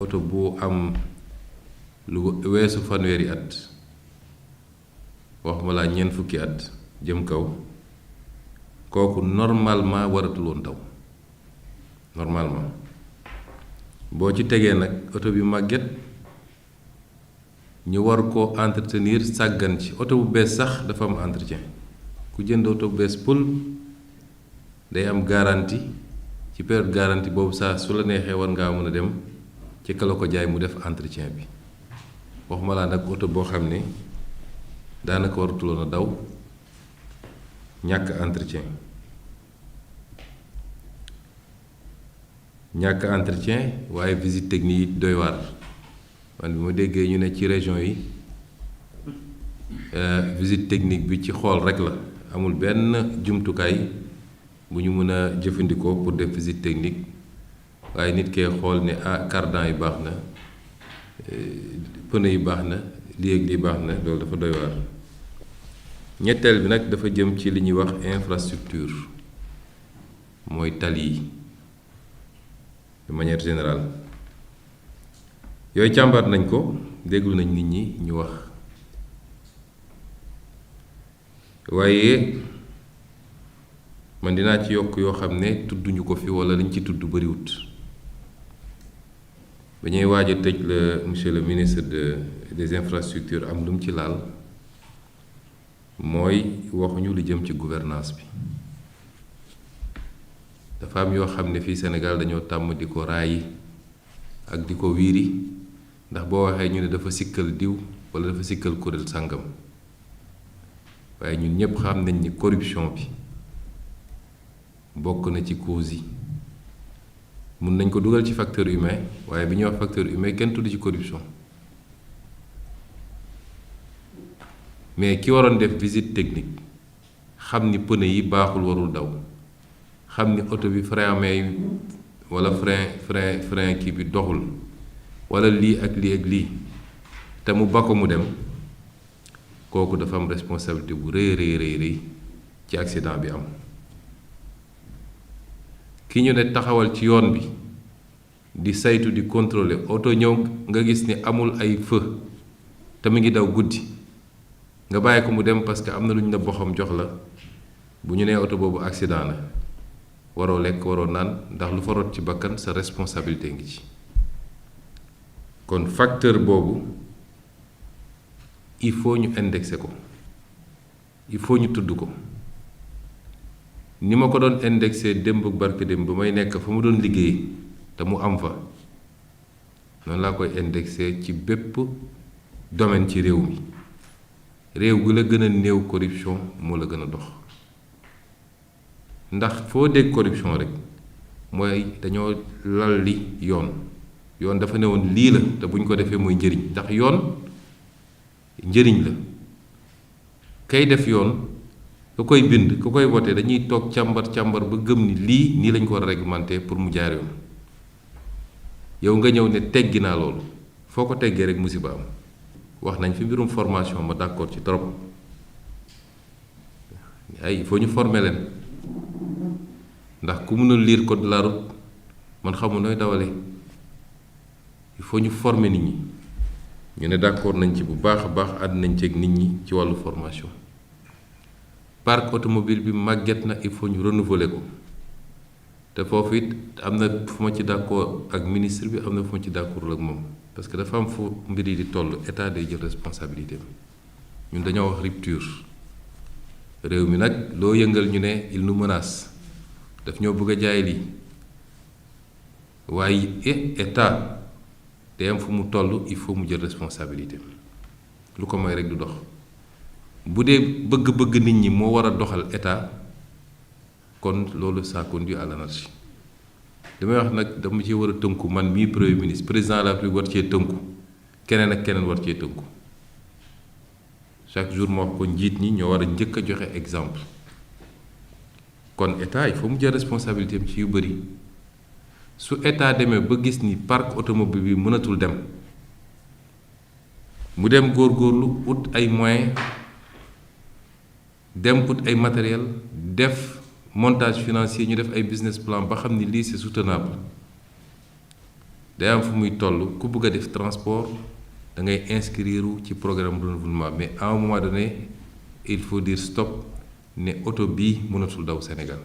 oto bu am lu weesu fanweeri at waxuma laa ñeent fukki at jëm kaw kooku normalement waratul woon daw normalement boo ci tegee nag oto bi màgget ñu war ko entretenir sàggan ci oto bu bees sax dafa am entretien ku jënd oto bu bees pël day am garantie ci période garantie boobu saa su la neexee war ngaa mën a dem ci kala ko jaay mu def entretien bi waxuma laa nag oto boo xam ne daanaka waratuloon a daw ñàkk entretien waaye visite technique yi doy waar man bi ma déggee ñu ne ci région yi visite technique bi ci xool rek la amul benn jumtukaay bu ñu mën a jëfandikoo pour def visite technique waaye nit kee xool ne cardan yi baax na pneu yi baax na lii ak lii baax na loolu dafa doy waar. ñetteel bi nag dafa jëm ci li ñuy wax infrastructure mooy tali yi de manière générale yooyu càmbar nañ ko déglu nañ nit ñi ñu wax waaye man dinaa ci yokk yoo xam ne tudduñu ko fi walla liñ ci tudd bariwut ba ñuy waaj a tëj la monsieur le ministre des infrastructures am lu mu ci laal mooy waxuñu lu jëm ci gouvernance bi dafa am yoo xam ne fii Sénégal dañoo tàmm di ko raayi ak di ko wiiri ndax boo waxee ñu ne dafa sikkal diw walla dafa sikkal kuréel sàngam waaye ñun ñépp xam nañ ni corruption bi bokk na ci cause yi mun nañ ko dugal ci facteur humain waaye bi ñuy wax facteur humain kenn tudd ci corruption mais ki waroon def visite technique xam ni pneu yi baaxul warul daw xam ni oto bi frein à main yi walla frein kii bi doxul walla lii ak lii ak lii te mu ba ko mu dem kooku dafa am responsabilité bu rëy ci accident bi am ki ñu ne taxawal ci yoon bi di saytu di contrôler oto ñëw nga gis ni amul ay feu te mu ngi daw guddi nga bàyyi ko mu dem parce que am na lu ñu la boxam jox la bu ñu nee oto boobu accident la waroo lekk waroo naan ndax lu fa rot ci bakkan sa responsabilité ngi ci kon facteur boobu il faut ñu indexer ko il faut ñu tudd ko ni ma ko doon indexé démb ak barke démb ba may nekk fa mu doon liggéey te mu am fa noonu laa koy indexé ci bépp domaine ci réew mi réew gu la gën a néew corruption moo la gën a dox ndax foo dégg corruption rek mooy dañoo lal li yoon dafa ne woon lii la te bu ñu ko defee mooy njëriñ ndax yoon njëriñ la kay def yoon ku koy bind ku koy voté dañuy toog càmbar ba gëm ni lii nii lañ ko war a réglementer pour mu jaar yoon yow nga ñëw ne teggi naa loolu foo ko teggee rek musiba am wax nañ fi mbirum formation ma d'accord ci trop il faut ñu former leen ndax ku mënul lire code de la route man xamul nooy dawalee il faut ñu former nit ñi ñu ne d'accord nañ ci bu baax a baax àdd nañ ceeg nit ñi ci wàllu formation parc automobile bi màgget na il faut ñu renouveler ko te foofu it am na fu ma ci d'accord ak ministre bi am na fu ma ci d'accordul ak moom parce que dafa am fu mbir yi di toll état day jël responsabilité ñun dañoo wax rupture réew mi nag loo yëngal ñu ne il nous menace daf ñoo bëgg a jaay lii waaye état day am fu mu toll il faut mu jël responsabilité lu ko may rek du dox bu dee bëgg-bëgg nit ñi moo war a doxal état kon loolu ça conduit à l'anarchie damay wax nag dama ci war a tënku man mii premier ministre président de la République war cee tënku keneen ak keneen war cee tënku chaque jour ma wax ko njiit ñi ñoo war a njëkk a joxe exemple kon état il faut mu jël responsabilité ci yu bëri su état demee ba gis ni parc automobile bi mënatul dem mu dem góorgóorlu ut ay moyens dem ut ay matériel def montage financier ñu def ay business plan ba xam ni lii c'est soutenable day am fu muy toll ku bëgg a def transport da ngay inscrire ci programme de renouvellement mais à un moment donné il faut dire stop ne oto bii mënatul daw Sénégal